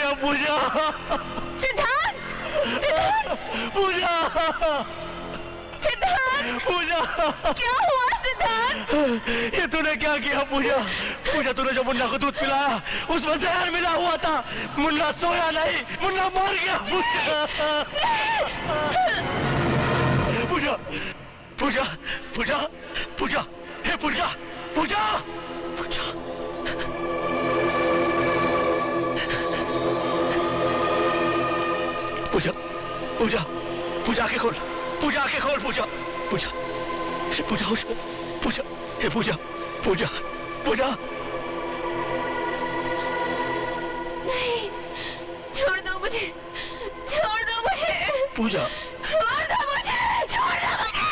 गया पूजा। सिद्धार्थ, पूजा, सिद्धार्थ, पूजा, क्या हुआ सिद्धार्थ? ये तूने क्या किया पूजा? पूजा, तूने जो मुन्ना को दूध पिलाया उसमें जहर मिला हुआ था। मुन्ना सोया नहीं, मुन्ना मर गया। पूजा, पूजा, पूजा, पूजा, हे पूजा, पूजा, पूजा, पूजा, पूजा, पूजा आंखें खोल, पूजा आंखें खोल, पूजा, पूजा, हे पूजा, होश में, पूजा, हे पूजा, पूजा, पूजा। नहीं, छोड़ दो मुझे, छोड़ दो मुझे, पूजा, छोड़ दो मुझे, छोड़ दो मुझे,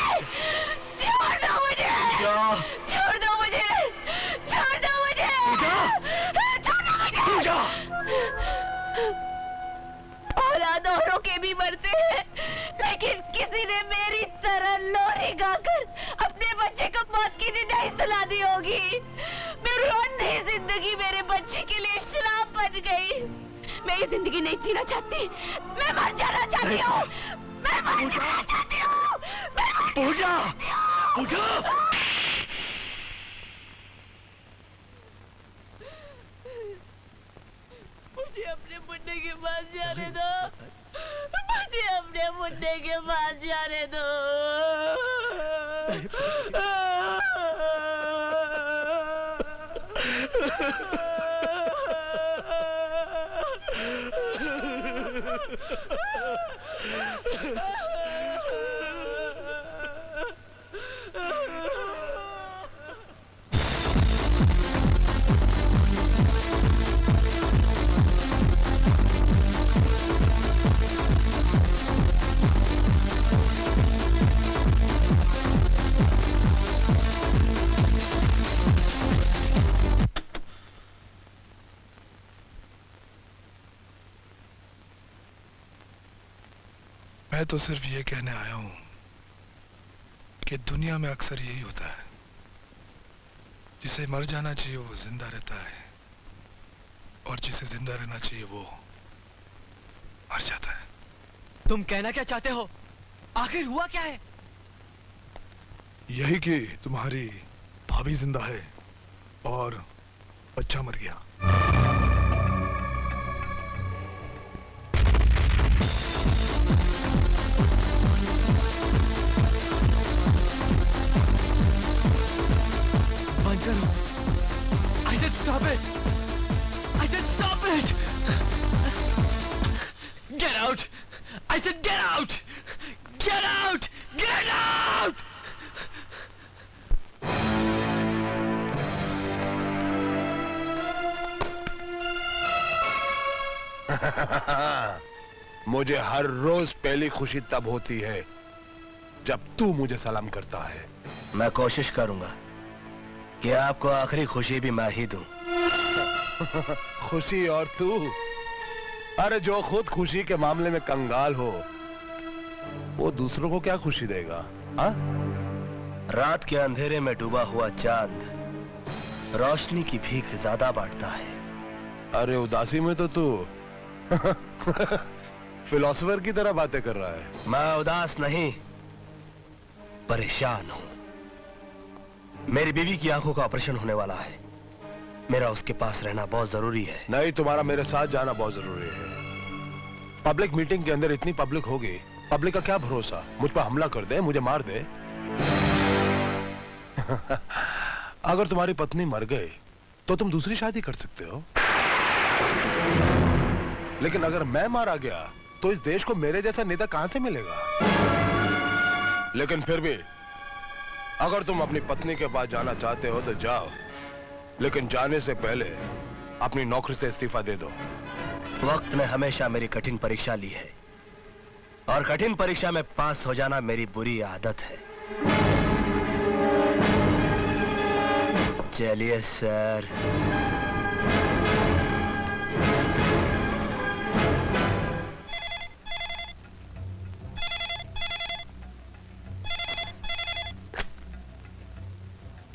छोड़ दो मुझे, पूजा, छोड़ दो मुझे, छोड़ दो मुझे, पूजा, छोड़ दो मुझे। पूजा। औलाद औरों के भी मरते हैं, लेकिन किसी ने मेरी तरह लोरी गाकर अपने बच्चे को मौत की निदाई सुला दी होगी। मेरी अंधी जिंदगी मेरे बच्चे के लिए श्राप बन गई। मैं ये जिंदगी नहीं जीना चाहती, मैं मर जाना चाहती हूँ, मैं मर जाना चाहती हूँ, मैं मर पूजा, जाना चाहती हूँ। पूजा, मुझे अपने मुन्ने के पास जाने दो, मुझे अपने मुन्ने के पास जाने दो। मैं तो सिर्फ ये कहने आया हूं कि दुनिया में अक्सर यही होता है, जिसे मर जाना चाहिए वो जिंदा रहता है और जिसे जिंदा रहना चाहिए वो मर जाता है। तुम कहना क्या चाहते हो? आखिर हुआ क्या है? यही कि तुम्हारी भाभी जिंदा है और बच्चा मर गया। I said stop it! I said stop it! Get out! I said get out! Get out! Get out! मुझे हर रोज पहली खुशी तब होती है जब तू मुझे सलाम करता है। मैं कोशिश करूंगा कि आपको आखिरी खुशी भी मैं ही दूं। खुशी और तू? अरे जो खुद खुशी के मामले में कंगाल हो वो दूसरों को क्या खुशी देगा? हा? रात के अंधेरे में डूबा हुआ चांद रोशनी की भीख ज्यादा बांटता है। अरे उदासी में तो तू फिलोसोफर की तरह बातें कर रहा है। मैं उदास नहीं, परेशान हूं। मेरी बीवी की आंखों का ऑपरेशन होने वाला है, मेरा उसके पास रहना बहुत जरूरी है। नहीं, तुम्हारा मेरे साथ जाना बहुत जरूरी है। पब्लिक मीटिंग के अंदर इतनी पब्लिक होगी, पब्लिक का क्या भरोसा मुझ पर हमला कर दे, मुझे मार दे। अगर तुम्हारी पत्नी मर गई तो तुम दूसरी शादी कर सकते हो, लेकिन अगर मैं मारा गया तो इस देश को मेरे जैसा नेता कहां से मिलेगा? लेकिन फिर भी अगर तुम अपनी पत्नी के पास जाना चाहते हो तो जाओ, लेकिन जाने से पहले अपनी नौकरी से इस्तीफा दे दो। वक्त ने हमेशा मेरी कठिन परीक्षा ली है और कठिन परीक्षा में पास हो जाना मेरी बुरी आदत है। चलिए सर।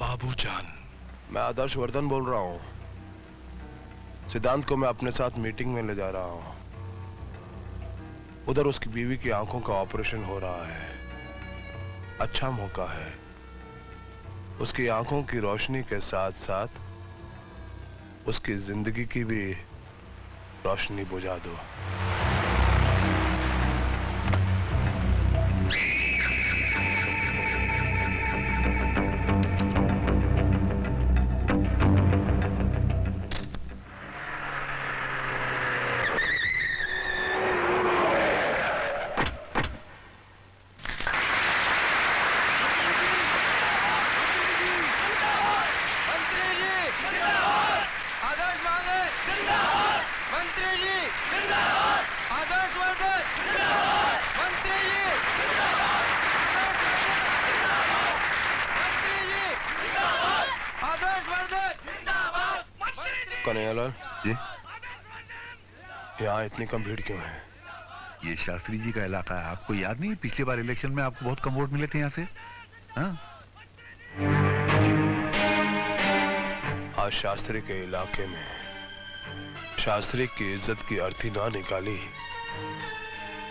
बाबूजान, मैं आदर्श वर्धन बोल रहा हूं। सिद्धांत को मैं अपने साथ मीटिंग में ले जा रहा हूं। उधर उसकी बीवी की आंखों का ऑपरेशन हो रहा है। अच्छा मौका है, उसकी आंखों की रोशनी के साथ साथ उसकी जिंदगी की भी रोशनी बुझा दो। कन्हैयालाल जी, यहाँ इतनी कम भीड़ क्यों है? ये शास्त्री जी का इलाका है। आपको याद नहीं है पिछली बार इलेक्शन में आपको बहुत कम वोट मिले थे यहाँ से? हाँ? आज शास्त्री के इलाके में शास्त्री की इज्जत की अर्थी ना निकाली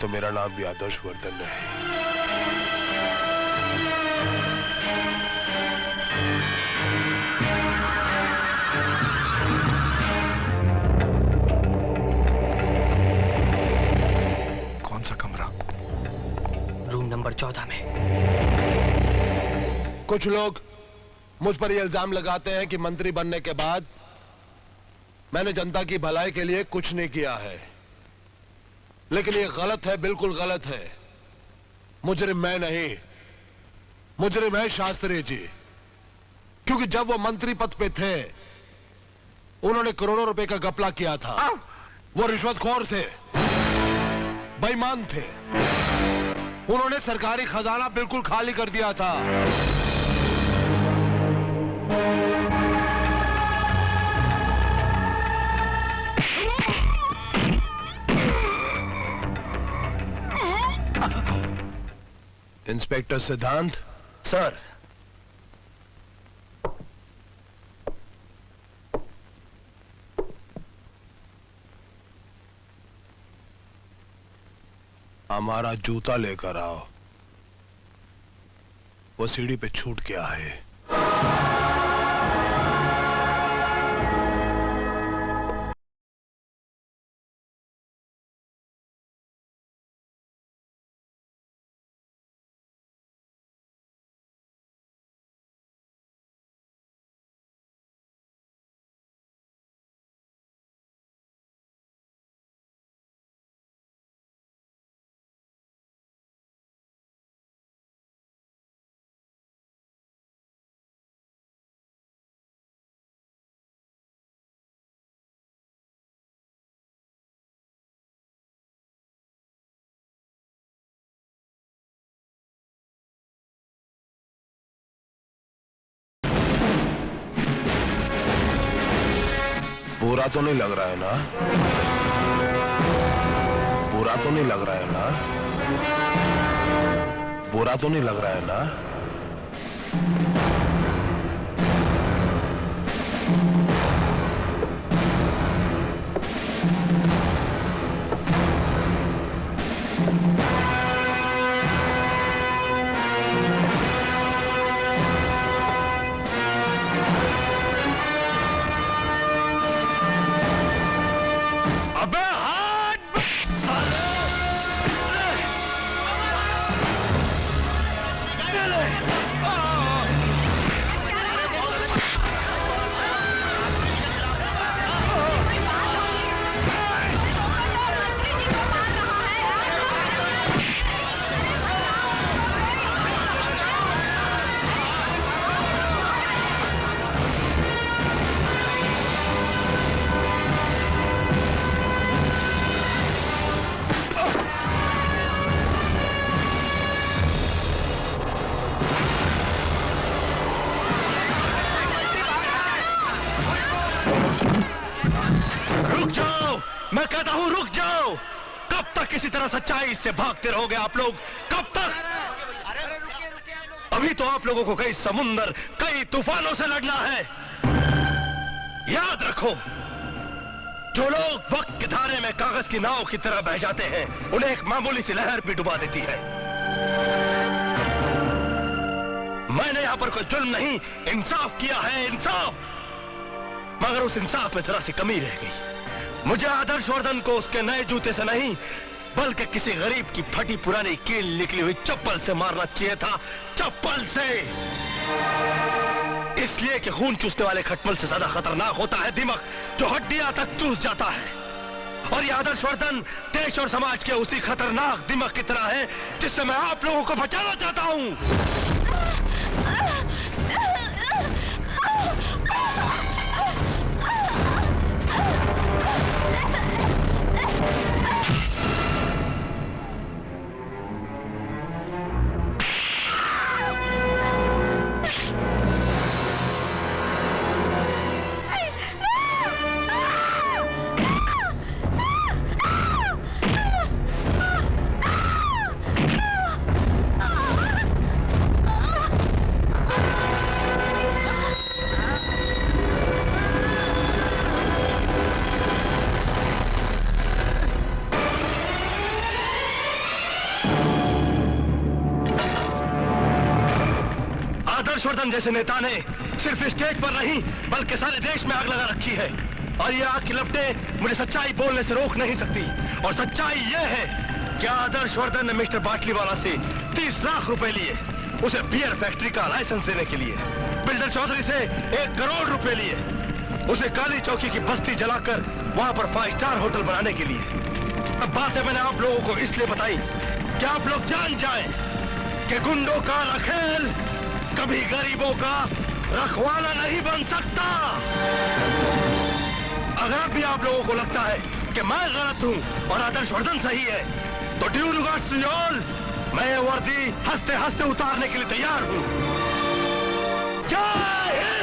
तो मेरा नाम भी आदर्श वर्धन नहीं। कौन सा कमरा? रूम नंबर 14 में। कुछ लोग मुझ पर यह इल्जाम लगाते हैं कि मंत्री बनने के बाद मैंने जनता की भलाई के लिए कुछ नहीं किया है, लेकिन यह गलत है, बिल्कुल गलत है। मुजरिम मैं नहीं, मुजरिम है शास्त्री जी, क्योंकि जब वो मंत्री पद पे थे उन्होंने करोड़ों रुपए का घपला किया था। वो रिश्वतखोर थे, बेईमान थे, उन्होंने सरकारी खजाना बिल्कुल खाली कर दिया था। इंस्पेक्टर सिद्धांत सर, हमारा जूता लेकर आओ। वो सीढ़ी पे छूट गया है। बुरा तो नहीं लग रहा है ना? बुरा तो नहीं लग रहा है ना? बुरा तो नहीं लग रहा है ना? मैं कहता हूं रुक जाओ। कब तक किसी तरह सच्चाई से भागते रहोगे आप लोग? कब तक? अभी तो आप लोगों को कई समुंदर, कई तूफानों से लड़ना है। याद रखो, जो लोग वक्त के धारे में कागज की नाव की तरह बह जाते हैं, उन्हें एक मामूली सी लहर भी डुबा देती है। मैंने यहां पर कोई जुल्म नहीं, इंसाफ किया है, इंसाफ। मगर उस इंसाफ में जरा सी कमी रह गई। मुझे आदर्श वर्धन को उसके नए जूते से नहीं, बल्कि किसी गरीब की फटी पुरानी कील निकली हुई चप्पल से मारना चाहिए था, चप्पल से। इसलिए कि खून चूसने वाले खटमल से ज्यादा खतरनाक होता है दिमाग, जो हड्डियां तक चूस जाता है। और ये आदर्श वर्धन देश और समाज के उसी खतरनाक दिमाग की तरह है जिससे मैं आप लोगों को बचाना चाहता हूं। हर्षवर्धन जैसे नेता ने सिर्फ स्टेज पर नहीं बल्कि सारे देश में आग लगा रखी है, और ये आग की लपटें मुझे सच्चाई बोलने से रोक नहीं सकती। और सच्चाई ये है कि आदर्श वर्धन ने मिस्टर बाटलीवाला से 30 लाख रुपए लिए, उसे बियर फैक्ट्री का लाइसेंस देने के लिए। बिल्डर चौधरी से 1 करोड़ रुपए लिए, उसे काली चौकी की बस्ती जलाकर वहां पर 5 स्टार होटल बनाने के लिए। अब बातें मैंने आप लोगों को इसलिए बताई कि आप लोग जान जाएं कि गुंडों का रखेल कभी गरीबों का रखवाला नहीं बन सकता। अगर भी आप लोगों को लगता है कि मैं गलत हूं और आदर्श वर्धन सही है, तो ड्यू रिगार्ड्स टू ऑल, मैं ये वर्दी हंसते हंसते उतारने के लिए तैयार हूं। जय हिंद।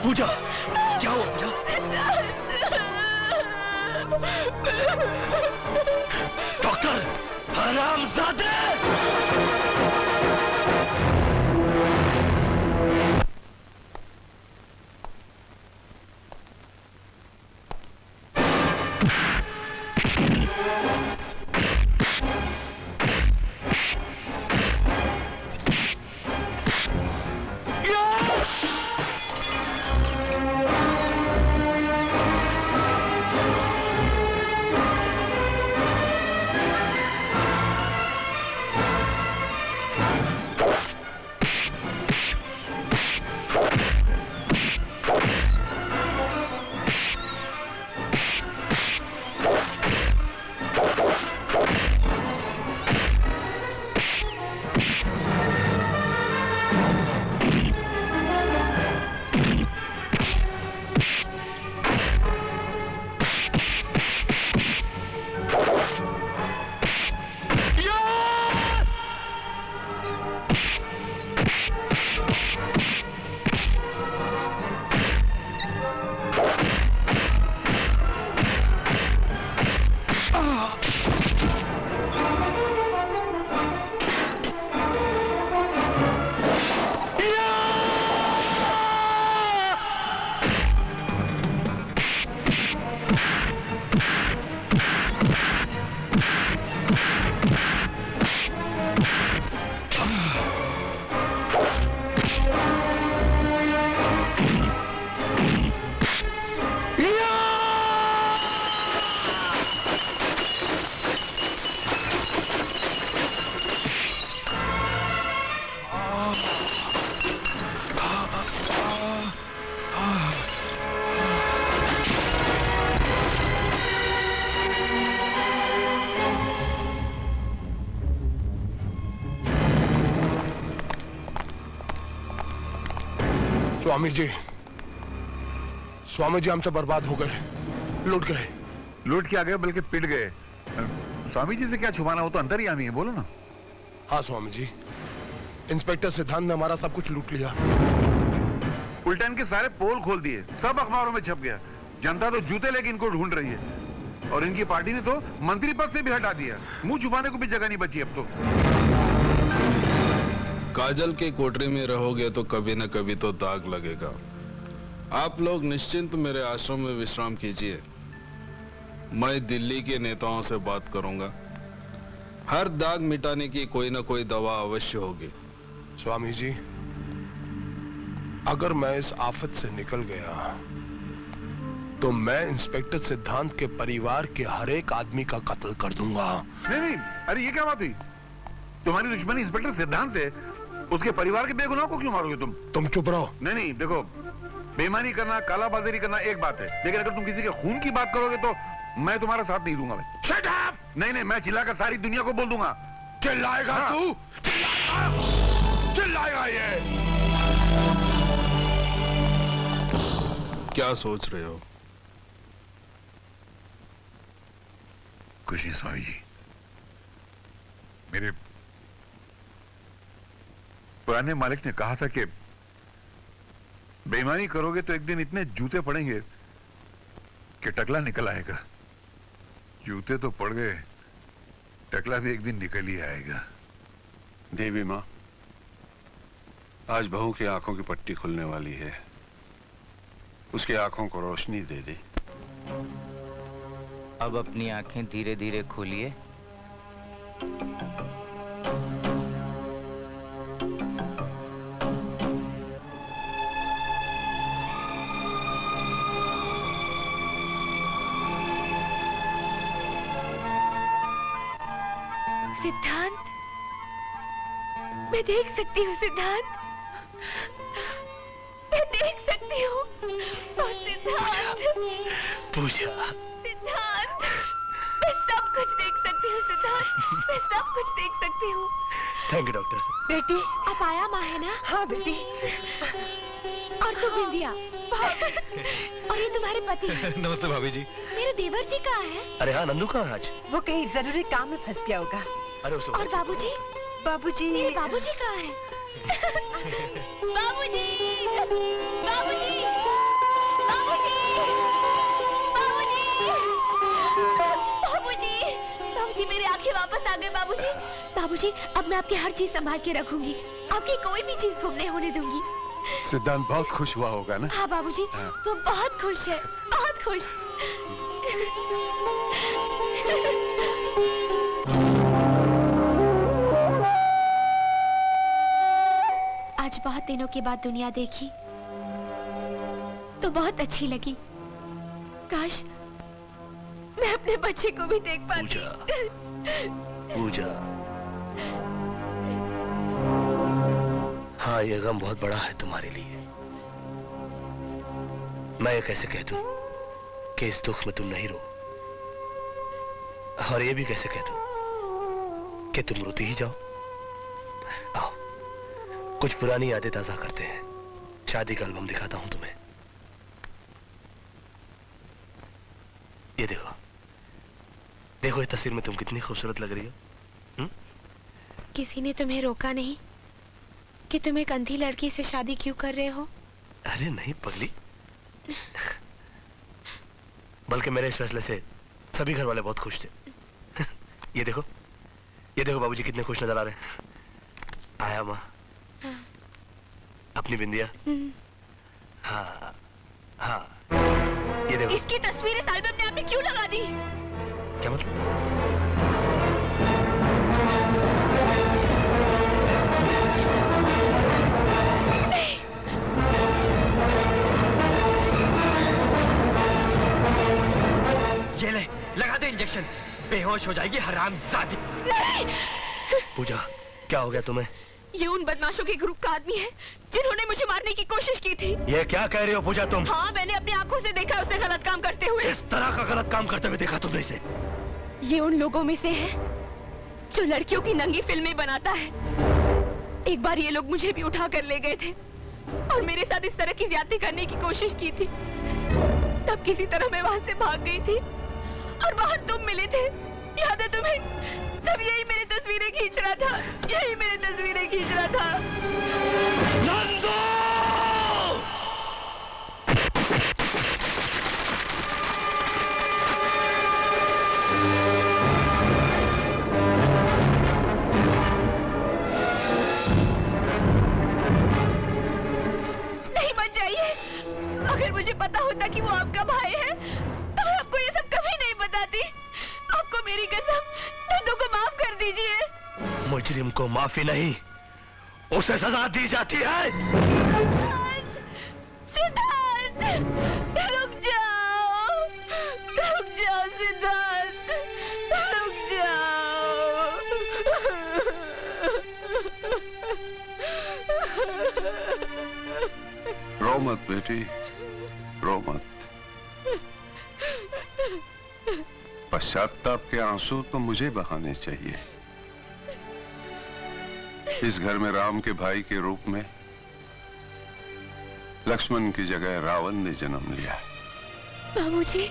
पूजा, क्या हुआ पूजा? डॉक्टर हरामजादे! स्वामी जी हम तो बर्बाद हो गए, लूट गए। लूट के आ गए बल्कि पिट गए। स्वामी जी से क्या छुपाना, हो तो अंदर ही आनी है, बोलो ना। हाँ स्वामी जी, इंस्पेक्टर सिद्धांत ने हमारा सब कुछ लूट लिया। उल्टन के सारे पोल खोल दिए, सब अखबारों में छप गया। जनता तो जूते लेके इनको ढूंढ रही है और इनकी पार्टी ने तो मंत्री पद से भी हटा दिया। मुंह छुपाने को भी जगह नहीं बची अब तो। काजल के कोठरी में रहोगे तो कभी न कभी तो दाग लगेगा। आप लोग निश्चिंत मेरे आश्रम में विश्राम कीजिए। मैं दिल्ली के नेताओं से बात करूंगा। हर दाग मिटाने की कोई ना कोई दवा अवश्य होगी। स्वामी जी, अगर मैं इस आफत से निकल गया तो मैं इंस्पेक्टर सिद्धांत के परिवार के हर एक आदमी का कत्ल कर दूंगा। नहीं नहीं, अरे ये क्या बात हुई? तुम्हारी दुश्मनी इंस्पेक्टर सिद्धांत से, उसके परिवार के बेगुनाह को क्यों मारोगे तुम? तुम चुप रहो। नहीं नहीं, देखो, बेईमानी करना, कालाबाजारी करना एक बात है, लेकिन अगर तुम किसी के खून की बात करोगे तो मैं तुम्हारा साथ नहीं दूंगा। मैं Shut up! नहीं नहीं, मैं चिल्लाकर सारी दुनिया को बोल दूंगा। चिल्लाएगा हाँ। तू? चिल्लाएगा ये? क्या सोच रहे हो? कुछ नहीं स्वामी जी, मेरे पुराने मालिक ने कहा था कि बेईमानी करोगे तो एक दिन इतने जूते पड़ेंगे कि टकला निकल आएगा। जूते तो पड़ गए, टकला भी एक दिन निकल ही आएगा। देवी माँ, आज बहू की आंखों की पट्टी खुलने वाली है। उसकी आंखों को रोशनी दे दे। अब अपनी आंखें धीरे धीरे खोलिए। सिद्धांत, मैं देख सकती हूँ सिद्धांत, मैं देख सकती हूँ। ओ सिद्धांत, पूजा, सिद्धांत, मैं सब कुछ देख सकती हूँ सिद्धांत, मैं सब कुछ देख सकती हूँ। Thank you doctor. बेटी, आप आया माँ है ना? हाँ बेटी। और तू बिंदिया, और ये तुम्हारे पति हैं। नमस्ते भाभी जी। मेरे देवर जी कहाँ है? अरे हाँ, नंदू कहाँ है आज? वो कहीं जरूरी काम में फंस गया होगा। अरे उसे और बाबूजी? बाबूजी, मेरे बाबूजी कहाँ हैं? बाबूजी, बाबूजी, बाबूजी, बाबूजी, बाबूजी, बाबूजी, मेरी आंखें वापस आ गए बाबूजी। बाबूजी, अब मैं आपकी हर चीज संभाल के रखूंगी, आपकी कोई भी चीज गुम नहीं होने दूंगी। सिद्धांत बहुत खुश हुआ होगा ना? हाँ बाबूजी, वो बहुत खुश है, बहुत खुश। आज बहुत दिनों के बाद दुनिया देखी तो बहुत अच्छी लगी। काश मैं अपने बच्चे को भी देख पाती। पूजा, पूजा, हाँ ये गम बहुत बड़ा है तुम्हारे लिए। मैं ये कैसे कह दूं कि इस दुख में तुम नहीं रो, और ये भी कैसे कह दूं कि तुम रोती ही जाओ। आओ कुछ पुरानी यादें ताजा करते हैं। शादी का एल्बम दिखाता हूं तुम्हें। ये देखो, देखो ये तस्वीर में तुम कितनी खूबसूरत लग रही हो। किसी ने तुम्हें रोका नहीं कि तुम एक अंधी लड़की से शादी क्यों कर रहे हो? अरे नहीं पगली, बल्कि मेरे इस फैसले से सभी घर वाले बहुत खुश थे। ये देखो, ये देखो बाबूजी कितने खुश नजर आ रहे हैं। आया माँ, अपनी बिंदिया। हाँ हाँ, ये देखो। इसकी तस्वीर इस एल्बम में आपने क्यों लगा दी? क्या मतलब? ये ले, लगा दे इंजेक्शन, बेहोश हो जाएगी हरामजादी। नहीं! पूजा, क्या हो गया तुम्हें? ये उन बदमाशों के ग्रुप का आदमी है जिन्होंने मुझे मारने की कोशिश की थी। ये क्या कह रही हो पूजा तुम? हाँ, मैंने अपनी आंखों से देखा उसे गलत काम करते हुए। किस तरह का गलत काम करते हुए देखा तुमने इसे? ये उन लोगों में से है जो लड़कियों की नंगी फिल्में बनाता है। एक बार ये लोग मुझे भी उठा कर ले गए थे और मेरे साथ इस तरह की ज्यादती करने की कोशिश की थी। तब किसी तरह मैं वहां से भाग गई थी और वहां तुम मिले थे, याद है तुम्हें? तब यही मेरी तस्वीरें खींच रहा था, यही मेरी तस्वीरें खींच रहा था। मुजरिम को माफी नहीं, उसे सजा दी जाती है। सिद्धार्थ, रुक जाओ सिद्धार्थ, रुक जाओ। रो मत बेटी, रो मत। पश्चाताप के आंसू तो मुझे बहाने चाहिए। इस घर में राम के भाई के रूप में लक्ष्मण की जगह रावण ने जन्म लिया। बाबूजी।